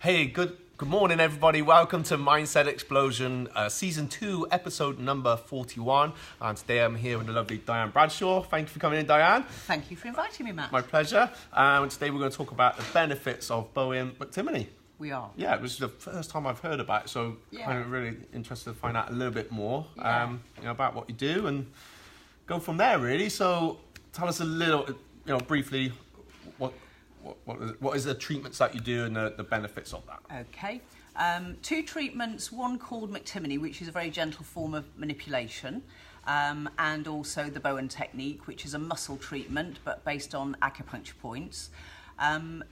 Hey, good morning, everybody. Welcome to Mindset Explosion, Season 2, Episode number 41. And today I'm here with the lovely Bowen-Bradshaw. Thank you for coming in, Dianne. Thank you for inviting me, Matt. My pleasure. And today we're going to talk about the benefits of Bowen-McTimoney. We are. Yeah, it was the first time I've heard about it, so kind of really interested to find out a little bit more about what you do and go from there, really. So tell us a little, briefly, what is the treatments that you do and the benefits of that? Okay. Two treatments, one called McTimoney, which is a very gentle form of manipulation, and also the Bowen technique, which is a muscle treatment, but based on acupuncture points.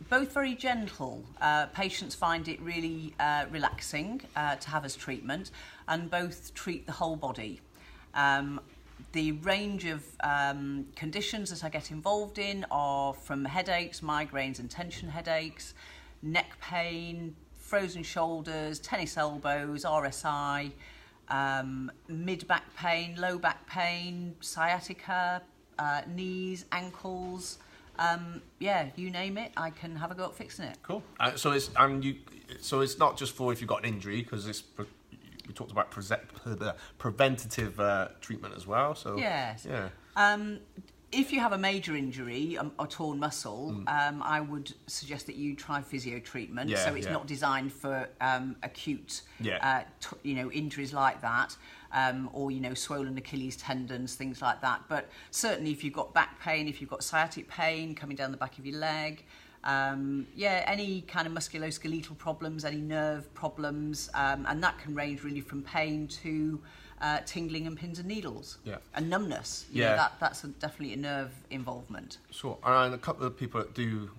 Both very gentle. Patients find it really relaxing to have as treatment, and both treat the whole body. The range of conditions that I get involved in are from headaches, migraines and tension headaches, neck pain, frozen shoulders, tennis elbows, RSI, mid-back pain, low back pain, sciatica, knees, ankles. You name it, I can have a go at fixing it. Cool. So it's not just for if you've got an injury, because we talked about preventative treatment as well. So yes. Yeah. If you have a major injury, a torn muscle, I would suggest that you try physio treatment. So it's not designed for acute, injuries like that, or swollen Achilles tendons, things like that. But certainly, if you've got back pain, if you've got sciatic pain coming down the back of your leg, any kind of musculoskeletal problems, any nerve problems, and that can range really from pain to tingling and pins and needles, and numbness. That's definitely a nerve involvement. Sure. And a couple of people that do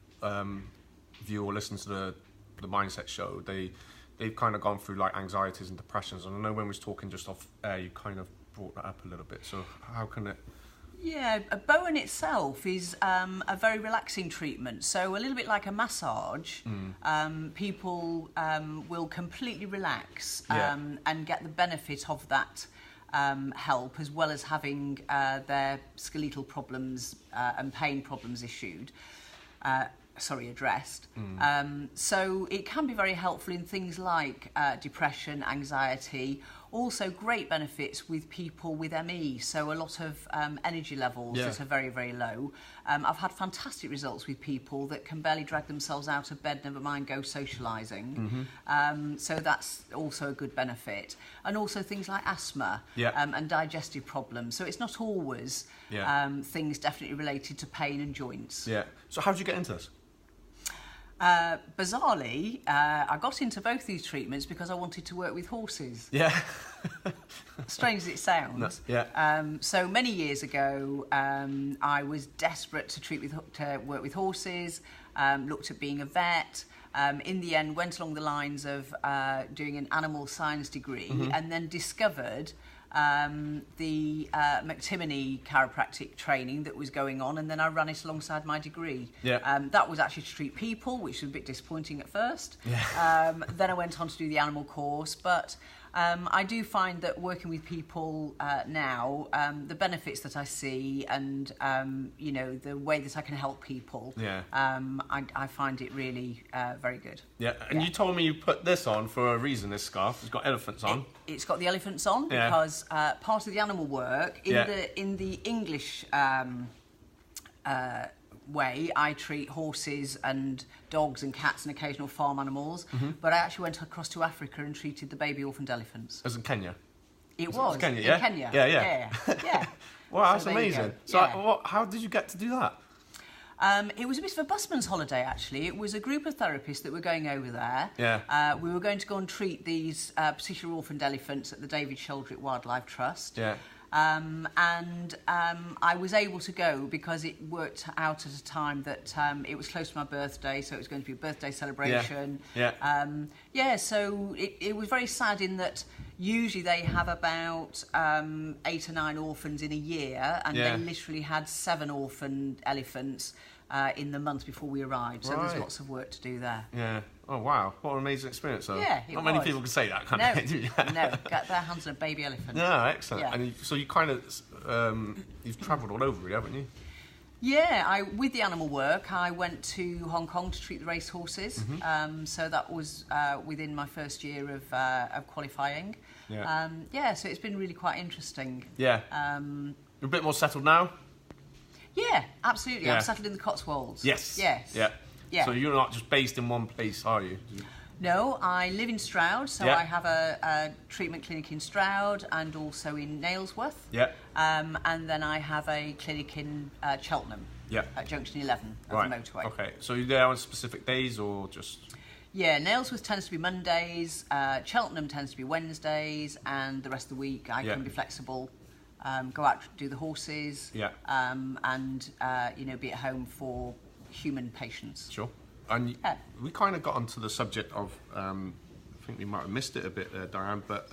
view or listen to the Mindset show, they've kind of gone through like anxieties and depressions. And I know when we was talking just off air, you kind of brought that up a little bit. So how can it? Yeah, Bowen itself is a very relaxing treatment. So a little bit like a massage, people will completely relax and get the benefit of that help, as well as having their skeletal problems and pain problems addressed. So it can be very helpful in things like depression, anxiety. Also great benefits with people with ME, so a lot of energy levels that are very, very low. I've had fantastic results with people that can barely drag themselves out of bed, never mind go socialising. So that's also a good benefit. And also things like asthma and digestive problems. So it's not always things definitely related to pain and joints. Yeah. So how did you get into this? Bizarrely, I got into both these treatments because I wanted to work with horses. Yeah. Strange as it sounds. So many years ago, I was desperate to work with horses, looked at being a vet. In the end, went along the lines of doing an animal science degree, and then discovered the McTimoney chiropractic training that was going on, and then I ran it alongside my degree. That was actually to treat people, which was a bit disappointing at first. Then I went on to do the animal course, but I do find that working with people now, the benefits that I see and the way that I can help people, I find it really very good. And you told me you put this on for a reason, this scarf. It's got elephants on. It's got the elephants on because part of the animal work, in the English way, I treat horses and dogs and cats and occasional farm animals, but I actually went across to Africa and treated the baby orphaned elephants. As in Kenya? It was in Kenya, Yeah. Wow, that's amazing. So how did you get to do that? It was a bit of a busman's holiday, actually. It was a group of therapists that were going over there. We were going to go and treat these particular orphaned elephants at the David Sheldrick Wildlife Trust. I was able to go because it worked out at a time that it was close to my birthday, so it was going to be a birthday celebration. So it was very sad in that usually they have about 8 or 9 orphans in a year, and they literally had 7 orphan elephants in the month before we arrived. So there's lots of work to do there. Oh, wow. What an amazing experience, though. Not many people can say that, can they? No, get their hands on a baby elephant. No, excellent. And so you kind of, you've travelled all over, really, haven't you? Yeah, with the animal work, I went to Hong Kong to treat the racehorses. So that was within my first year of qualifying. Yeah. So it's been really quite interesting. Yeah. You're a bit more settled now? Yeah, absolutely. Yeah. I'm settled in the Cotswolds. Yes. Yes. Yeah. Yeah. So you're not just based in one place, are you? No, I live in Stroud, so Yeah. I have a treatment clinic in Stroud and also in Nailsworth. Yeah. And then I have a clinic in Cheltenham. Yeah. At Junction 11 of Right. the motorway. Okay. So you're there on specific days or just? Yeah, Nailsworth tends to be Mondays, Cheltenham tends to be Wednesdays, and the rest of the week I can be flexible. Go out to do the horses. Yeah. And be at home for human patients. Sure. And we kind of got onto the subject of, I think we might have missed it a bit there, Dianne, but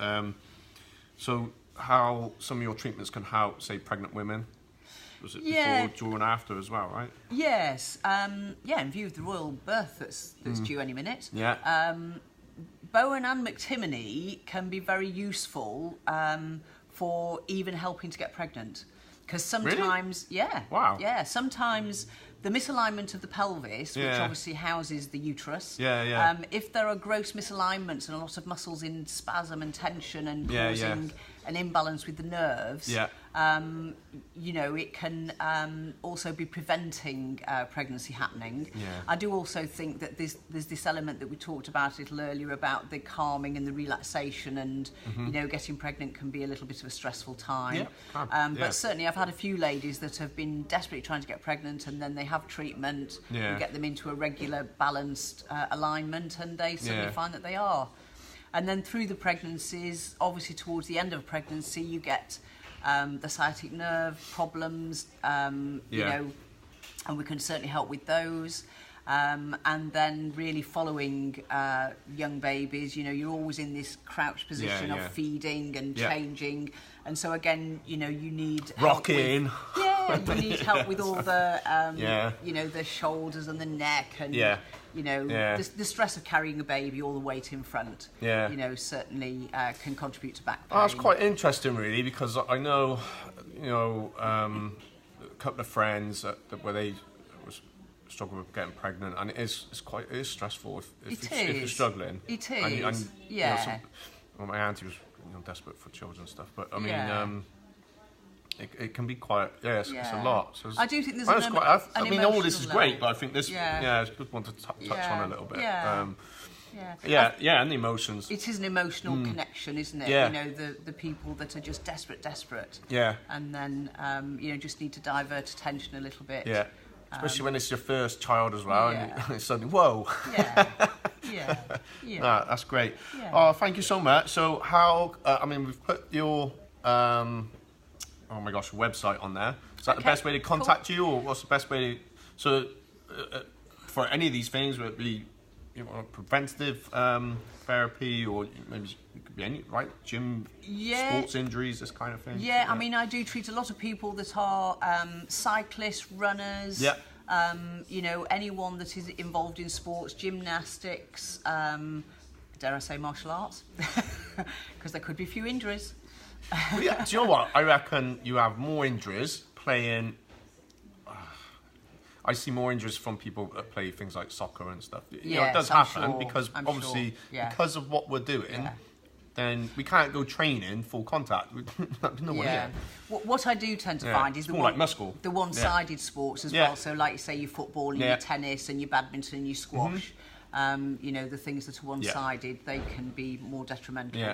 so how some of your treatments can help, say, pregnant women? Was it before, during, after as well, right? Yes. In view of the royal birth that's due any minute. Yeah. Bowen and McTimoney can be very useful for even helping to get pregnant. Because sometimes, sometimes the misalignment of the pelvis, which obviously houses the uterus, if there are gross misalignments and a lot of muscles in spasm and tension and causing an imbalance with the nerves, it can also be preventing pregnancy happening. Yeah. I do also think that there's this element that we talked about a little earlier about the calming and the relaxation, and getting pregnant can be a little bit of a stressful time. But certainly I've had a few ladies that have been desperately trying to get pregnant, and then they have treatment, we get them into a regular balanced alignment, and they suddenly find that they are. And then through the pregnancies, obviously towards the end of pregnancy, you get the sciatic nerve problems, and we can certainly help with those. And then really following young babies, you're always in this crouched position of feeding and changing. And so again, you need help rocking. You need help with all the, the shoulders and the neck and, the stress of carrying a baby, all the weight in front, certainly can contribute to back pain. Oh, that's quite interesting, really, because I know, a couple of friends where they struggle with getting pregnant, and it is stressful if you're struggling. It is. My auntie was desperate for children and stuff, but I mean, it can be quite it's a lot. So I do think there's all this is great, but I think this it's a good one to touch on a little bit. And the emotions. It is an emotional connection, isn't it? Yeah. The people that are just desperate. Yeah. And then just need to divert attention a little bit. Yeah. Especially when it's your first child as well, and it's suddenly, whoa. No, that's great. Yeah. Oh, thank you so much. So how, we've put your, website on there. Is that the best way to contact you, or what's the best way for any of these things, would it be preventative therapy, or maybe it could be any, right? Gym, sports injuries, this kind of thing? Yeah, I mean, I do treat a lot of people that are cyclists, runners, anyone that is involved in sports, gymnastics, dare I say martial arts, because there could be a few injuries. Do you know what? I reckon you have more injuries playing... I see more injuries from people that play things like soccer and stuff. It does happen because because of what we're doing, then we can't go training full contact. No one here. What I do tend to find is the one-sided sports as well. So like you say, your football and your tennis and your badminton and your squash, the things that are one-sided, they can be more detrimental. Yeah.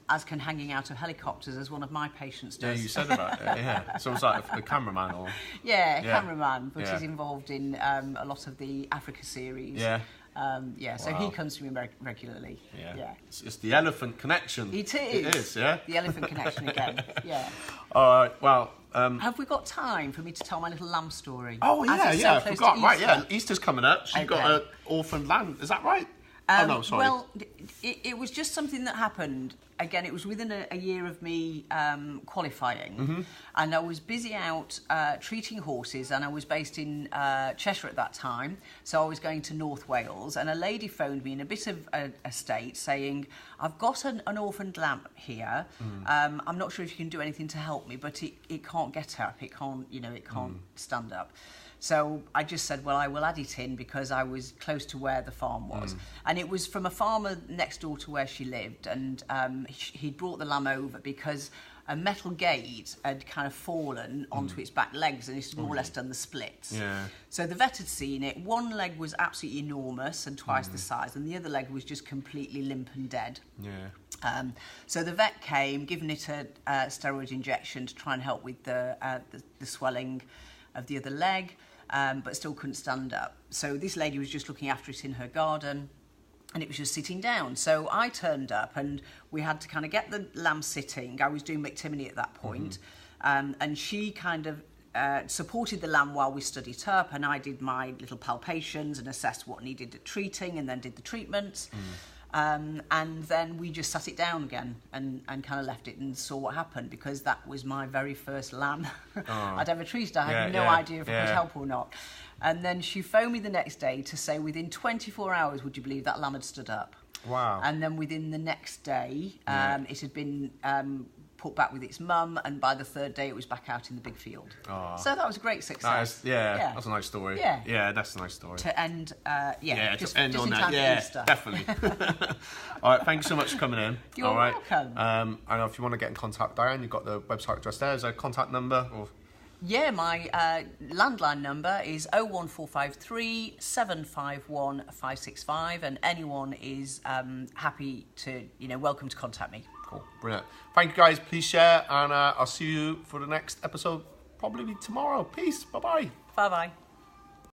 As can hanging out of helicopters, as one of my patients does. Yeah, you said about it, So it's like a cameraman or... cameraman, but he's involved in a lot of the Africa series. So he comes to me regularly. Yeah. It's the elephant connection. It is. It is, yeah? The elephant connection again, All right, well... have we got time for me to tell my little lamb story? Oh, I forgot. Right, Easter's coming up. She's got an orphaned lamb. Is that right? Oh, no, sorry. Well, it was just something that happened. Again, it was within a year of me qualifying, and I was busy out treating horses, and I was based in Cheshire at that time, so I was going to North Wales, and a lady phoned me in a bit of a state saying, I've got an orphaned lamb here, I'm not sure if you can do anything to help me, but it can't get up, it can't stand up. So I just said, well, I will add it in because I was close to where the farm was. And it was from a farmer next door to where she lived. And he'd brought the lamb over because a metal gate had kind of fallen onto its back legs and it's more or less done the splits. Yeah. So the vet had seen it. One leg was absolutely enormous and twice the size, and the other leg was just completely limp and dead. Yeah. So the vet came, given it a steroid injection to try and help with the swelling of the other leg. But still couldn't stand up. So this lady was just looking after it in her garden, and it was just sitting down. So I turned up, and we had to kind of get the lamb sitting. I was doing McTimoney at that point, and she kind of supported the lamb while we stood it up, and I did my little palpations and assessed what needed treating, and then did the treatments. And then we just sat it down again and kind of left it and saw what happened, because that was my very first lamb I'd ever treated. I had no idea if it could help or not. And then she phoned me the next day to say within 24 hours, would you believe, that lamb had stood up. Wow. And then within the next day, it had been put back with its mum, and by the third day it was back out in the big field. So that was a great success. That's a nice story. Yeah, that's a nice story. To end, just end just on in that. time Yeah, for Easter. Definitely. All right, thanks so much for coming in. You're welcome. I know if you want to get in contact with Dianne, you've got the website address there. Is there a contact number? Or? Yeah, my landline number is 01453 751 565, and anyone is happy to, welcome to contact me. Cool, brilliant. Thank you guys, please share, and I'll see you for the next episode, probably tomorrow. Peace, bye-bye. Bye-bye.